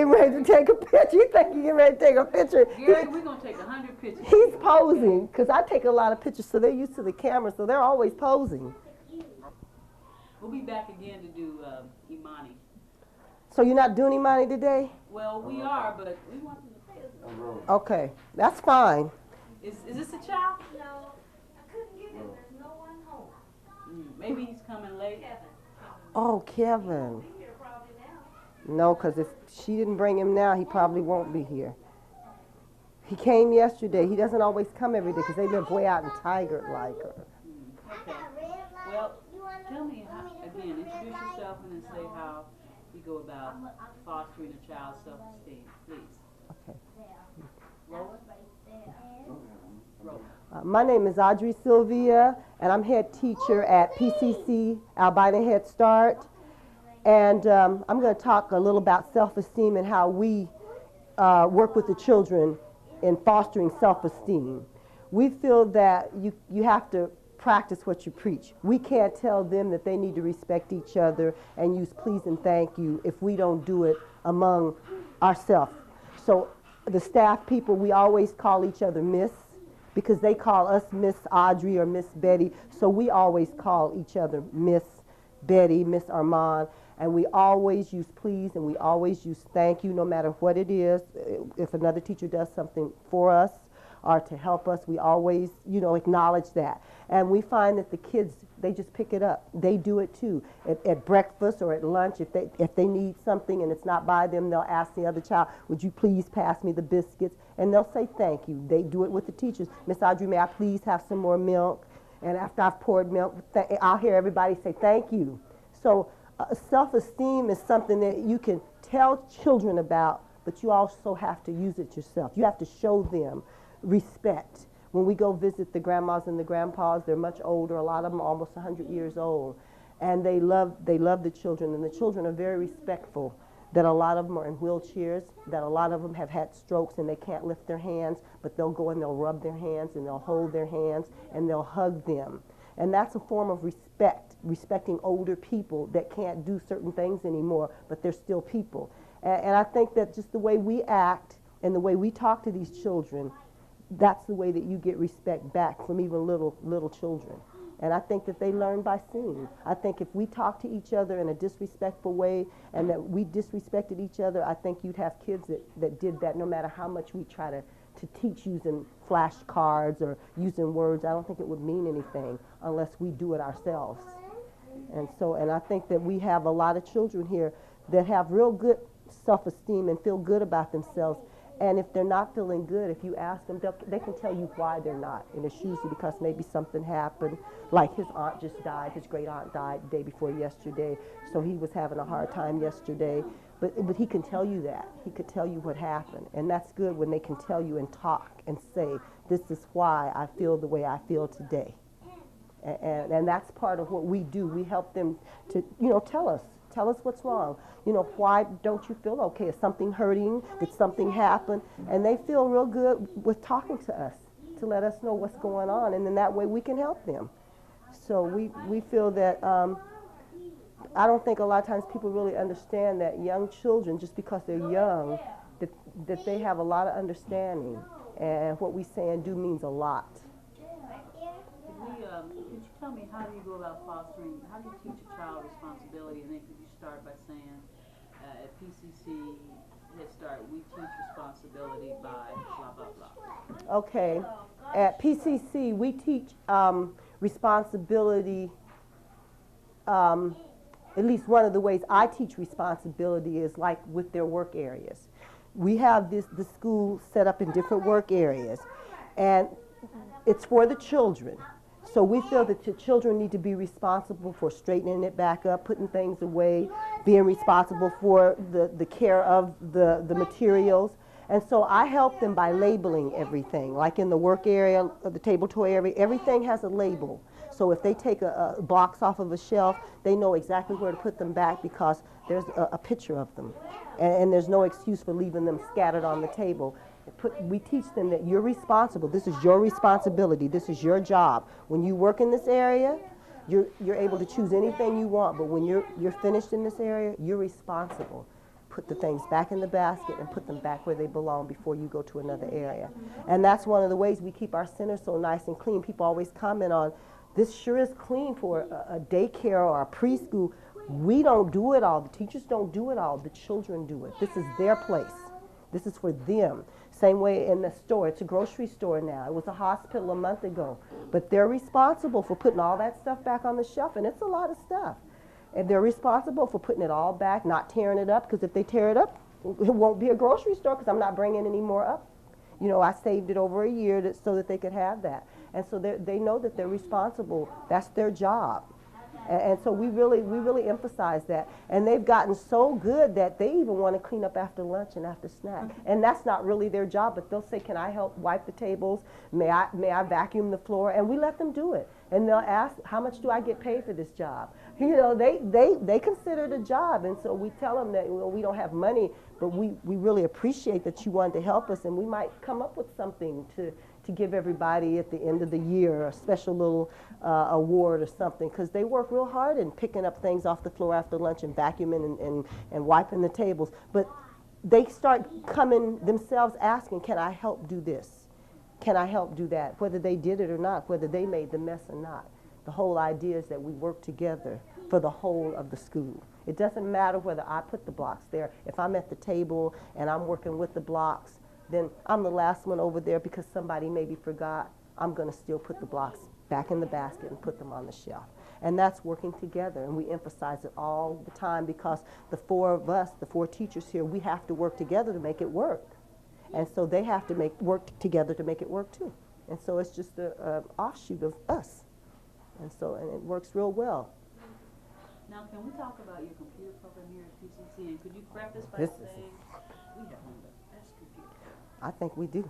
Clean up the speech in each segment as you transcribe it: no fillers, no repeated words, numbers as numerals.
getting ready to take a picture. You think you're getting ready to take a picture. Gary, we're going to take 100 pictures. He's posing, because I take a lot of pictures, so they're used to the camera, so they're always posing. We'll be back again to do Imani. So you're not doing Imani today? Well, we are, but we want to. Okay, that's fine. Is this a child? No, I couldn't get him. There's no one home. Maybe he's coming late. Kevin. Oh, Kevin. He'll be here probably now. No, because if she didn't bring him now, he probably won't be here. He came yesterday. He doesn't always come every day because they live way out in Tigard, like. Okay. Well, tell me, again, introduce yourself and then say how you go about fostering a child's self-esteem, please. Okay. Roll. My name is Audrey Silvia, and I'm head teacher at PCC Albina Head Start. And I'm going to talk a little about self-esteem and how we work with the children in fostering self-esteem. We feel that you have to practice what you preach. We can't tell them that they need to respect each other and use please and thank you if we don't do it among ourselves. So the staff people, we always call each other Miss, because they call us Miss Audrey or Miss Betty, so we always call each other Miss Betty, Miss Armand, and we always use please and we always use thank you no matter what it is. If another teacher does something for us or to help us, we always, acknowledge that. And we find that the kids, they just pick it up. They do it too. At breakfast or at lunch, if they need something and it's not by them, they'll ask the other child, would you please pass me the biscuits? And they'll say thank you. They do it with the teachers. Miss Audrey, may I please have some more milk? And after I've poured milk, I'll hear everybody say thank you. So self-esteem is something that you can tell children about, but you also have to use it yourself. You have to show them respect. When we go visit the grandmas and the grandpas, they're much older. A lot of them are almost 100 years old. And they love the children, and the children are very respectful. That a lot of them are in wheelchairs, that a lot of them have had strokes and they can't lift their hands, but they'll go and they'll rub their hands and they'll hold their hands and they'll hug them. And that's a form of respect, respecting older people that can't do certain things anymore, but they're still people. And I think that just the way we act and the way we talk to these children, that's the way that you get respect back from even little children. And I think that they learn by seeing. I think if we talk to each other in a disrespectful way and that we disrespected each other, I think you'd have kids that did that no matter how much we try to teach using flashcards or using words. I don't think it would mean anything unless we do it ourselves. And I think that we have a lot of children here that have real good self-esteem and feel good about themselves. And if they're not feeling good, if you ask them, they can tell you why they're not. And it's usually because maybe something happened, like his aunt just died, his great aunt died the day before yesterday, so he was having a hard time yesterday. But he can tell you that. He could tell you what happened. And that's good when they can tell you and talk and say, this is why I feel the way I feel today. And that's part of what we do. We help them to, tell us what's wrong. Why don't you feel okay? Is something hurting? Did something happen? And they feel real good with talking to us to let us know what's going on, and then that way we can help them. So we feel that, I don't think a lot of times people really understand that young children, just because they're young, that they have a lot of understanding, and what we say and do means a lot. Could you tell me, how do you go about fostering, how do you teach a child responsibility? And then could you start by saying, at PCC Head Start, we teach responsibility by blah, blah, blah. Okay. At PCC, we teach responsibility, at least one of the ways I teach responsibility is like with their work areas. We have the school set up in different work areas, and it's for the children. So we feel that the children need to be responsible for straightening it back up, putting things away, being responsible for the care of the materials. And so I help them by labeling everything. Like in the work area, the table toy area, everything has a label. So if they take a box off of a shelf, they know exactly where to put them back because there's a picture of them. And there's no excuse for leaving them scattered on the table. We teach them that you're responsible. This is your responsibility. This is your job. When you work in this area, you're able to choose anything you want, but when you're finished in this area, you're responsible. put the things back in the basket and put them back where they belong before you go to another area. And that's one of the ways we keep our center so nice and clean. People always comment on, this sure is clean for a daycare or a preschool. We don't do it all. The teachers don't do it all. The children do it. This is their place. This is for them. Same way in the store. It's a grocery store now. It was a hospital a month ago. But they're responsible for putting all that stuff back on the shelf, and it's a lot of stuff. And they're responsible for putting it all back, not tearing it up, because if they tear it up, it won't be a grocery store because I'm not bringing any more up. You know, I saved it over a year so that they could have that. And so they know that they're responsible. That's their job. And so we really emphasize that. And they've gotten so good that they even want to clean up after lunch and after snack. And that's not really their job, but they'll say, can I help wipe the tables? May I vacuum the floor? And we let them do it. And they'll ask, how much do I get paid for this job? You know, they consider it a job. And so we tell them that, well, we don't have money, but we really appreciate that you wanted to help us, and we might come up with something to give everybody at the end of the year, a special little award or something, because they work real hard in picking up things off the floor after lunch and vacuuming and wiping the tables. But they start coming themselves asking, can I help do this? Can I help do that? Whether they did it or not, whether they made the mess or not. The whole idea is that we work together for the whole of the school. It doesn't matter whether I put the blocks there. If I'm at the table and I'm working with the blocks, then I'm the last one over there because somebody maybe forgot. I'm going to still put the blocks back in the basket and put them on the shelf. And that's working together, and we emphasize it all the time because the four of us, the four teachers here, we have to work together to make it work. And so they have to work together to make it work too. And so it's just an offshoot of us. And it works real well. Now, can we talk about your computer program here at PCC? And could you preface by saying we have one of the best computers? I think we do.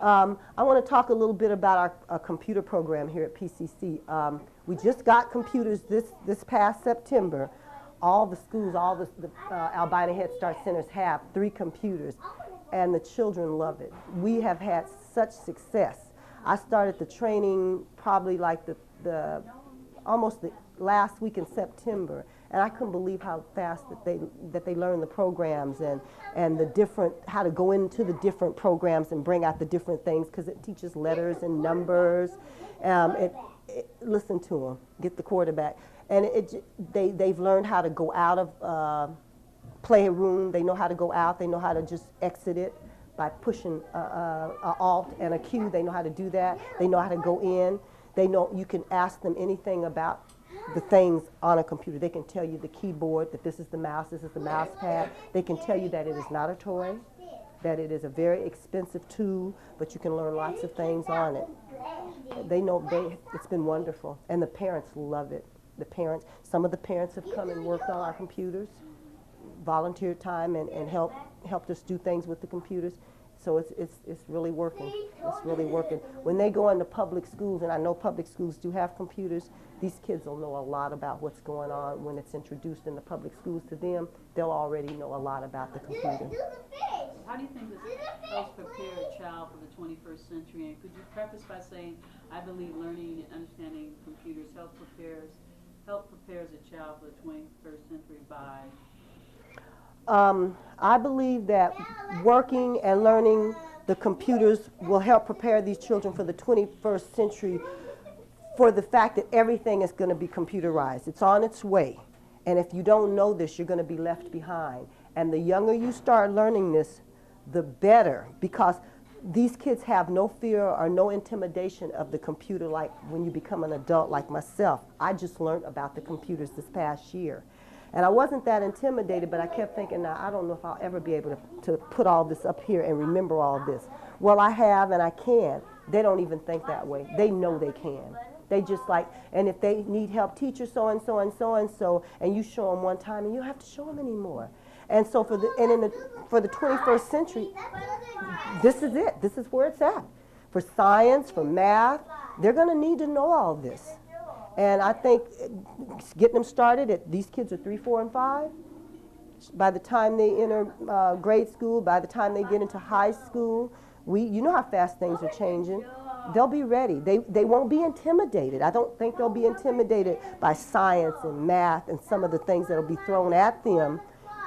I want to talk a little bit about our computer program here at PCC. We just got computers this past September. All the schools, all the Albina Head Start centers have 3 computers, and the children love it. We have had such success. I started the training probably like almost the last week in September, and I couldn't believe how fast that they learn the programs and the different, how to go into the different programs and bring out the different things, because it teaches letters and numbers. Listen to them, get the quarterback. And they've learned how to go out of playroom. They know how to go out. They know how to just exit it by pushing a Alt and a Q. They know how to do that. They know how to go in. They know you can ask them anything about the things on a computer. They can tell you the keyboard, that this is the mouse pad. They can tell you that it is not a toy, that it is a very expensive tool, but you can learn lots of things on it. They know it's been wonderful, and the parents love it. Some of the parents have come and worked on our computers, volunteered time and helped us do things with the computers. So it's really working. It's really working. When they go into public schools, and I know public schools do have computers, these kids will know a lot about what's going on when it's introduced in the public schools to them. They'll already know a lot about the computer. How do you think this helps prepare a child for the 21st century? And could you preface by saying, I believe learning and understanding computers help prepares a child for the 21st century by? I believe that working and learning the computers will help prepare these children for the 21st century, for the fact that everything is going to be computerized. It's on its way. And if you don't know this, you're going to be left behind. And the younger you start learning this, the better, because these kids have no fear or no intimidation of the computer like when you become an adult like myself. I just learned about the computers this past year. And I wasn't that intimidated, but I kept thinking, now, I don't know if I'll ever be able to put all this up here and remember all this. Well, I have, and I can. They don't even think that way. They know they can. They just like, and if they need help, teacher so-and-so and so-and-so, and you show them one time, and you don't have to show them anymore. And so for the 21st century, this is it. This is where it's at. For science, for math, they're going to need to know all this. And I think getting them started these kids are 3, 4, and 5. By the time they enter grade school, by the time they get into high school, you know how fast things are changing. They'll be ready. They won't be intimidated. I don't think they'll be intimidated by science and math and some of the things that will be thrown at them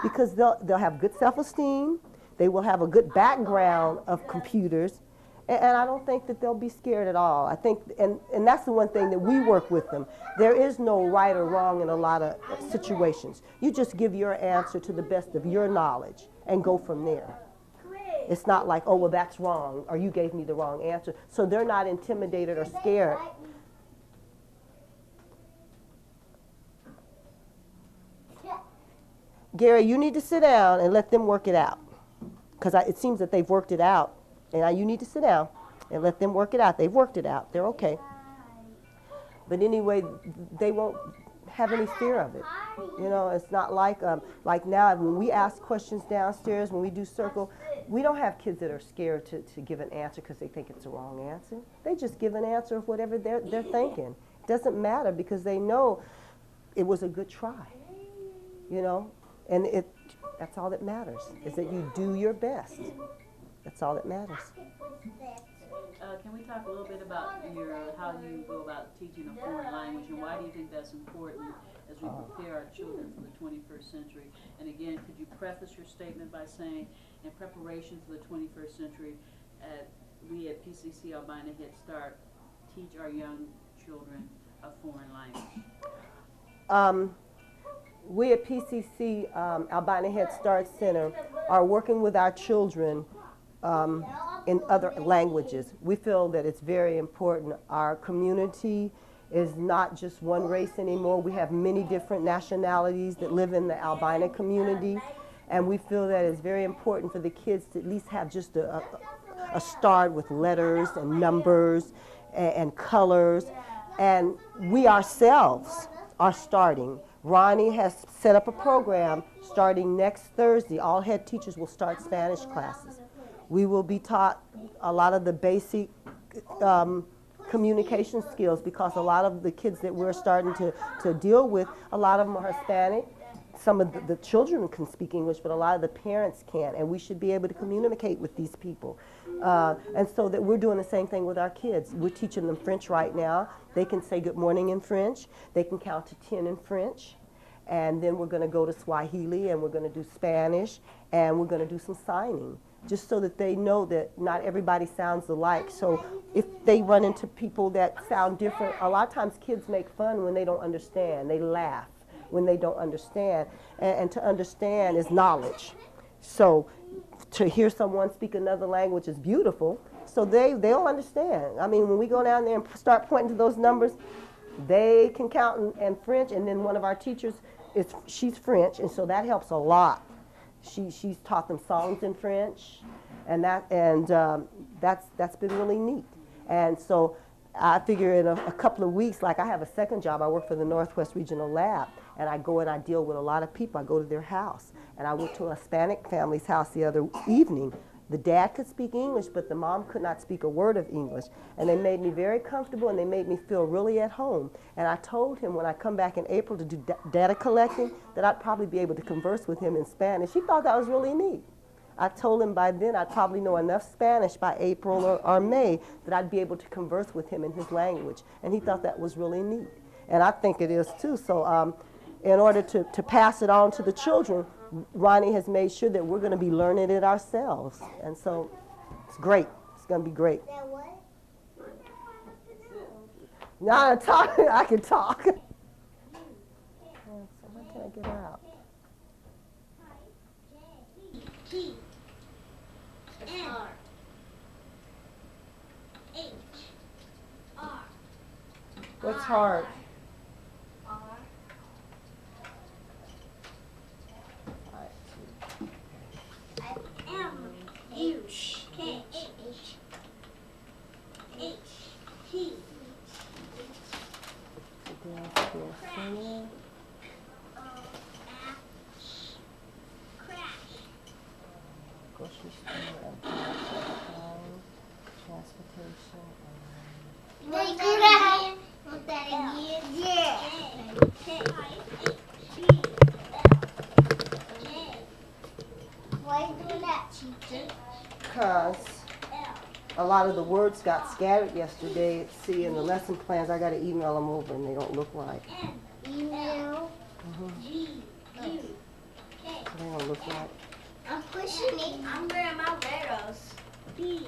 because they'll have good self-esteem, they will have a good background of computers, and I don't think that they'll be scared at all. I think, and that's the one thing that we work with them. There is no right or wrong in a lot of situations. You just give your answer to the best of your knowledge and go from there. It's not like, oh, well, that's wrong, or you gave me the wrong answer. So they're not intimidated or scared. Gary, you need to sit down and let them work it out, because it seems that they've worked it out. And you need to sit down and let them work it out. They've worked it out. They're okay. But anyway, they won't have any fear of it. You know, it's not like now when we ask questions downstairs, when we do circle, we don't have kids that are scared to give an answer because they think it's the wrong answer. They just give an answer of whatever they're thinking. It doesn't matter because they know it was a good try. You know, and that's all that matters, is that you do your best. That's all that matters. Can we talk a little bit about how you go about teaching a foreign language, and why do you think that's important as we prepare our children for the 21st century? And again, could you preface your statement by saying, in preparation for the 21st century, we at PCC Albina Head Start teach our young children a foreign language? We at PCC Albina Head Start Center are working with our children in other languages. We feel that it's very important. Our community is not just one race anymore. We have many different nationalities that live in the albino community, and we feel that it's very important for the kids to at least have just a start with letters and numbers and colors. And we ourselves are starting. Ronnie has set up a program starting next Thursday. All head teachers will start Spanish classes. We will be taught a lot of the basic communication skills, because a lot of the kids that we're starting to deal with, a lot of them are Hispanic. Some of the children can speak English, but a lot of the parents can't, and we should be able to communicate with these people. And so that we're doing the same thing with our kids. We're teaching them French right now. They can say good morning in French. They can count to 10 in French. And then we're going to go to Swahili, and we're going to do Spanish, and we're going to do some signing, just so that they know that not everybody sounds alike. So if they run into people that sound different, a lot of times kids make fun when they don't understand. They laugh when they don't understand. And to understand is knowledge. So to hear someone speak another language is beautiful. So they'll understand. I mean, when we go down there and start pointing to those numbers, they can count in French, and then one of our teachers, she's French, and so that helps a lot. She's taught them songs in French, and that's been really neat. And so I figure in a couple of weeks, like I have a second job. I work for the Northwest Regional Lab, and I go and I deal with a lot of people. I go to their house, and I went to a Hispanic family's house the other evening. The dad could speak English, but the mom could not speak a word of English. And they made me very comfortable, and they made me feel really at home. And I told him when I come back in April to do data collecting that I'd probably be able to converse with him in Spanish. He thought that was really neat. I told him by then I'd probably know enough Spanish by April or May that I'd be able to converse with him in his language. And he thought that was really neat. And I think it is too. So in order to pass it on to the children, Ronnie has made sure that we're going to be learning it ourselves. And so it's great. It's going to be great. Now I'm talking, I can talk. So when can I get out? T N H R. What's hard? Because a lot of the words got scattered yesterday. See, in the lesson plans, I got to email them over, and they don't look right. Email. So What they gonna look like? I'm pushing it. I'm wearing my red rose. B.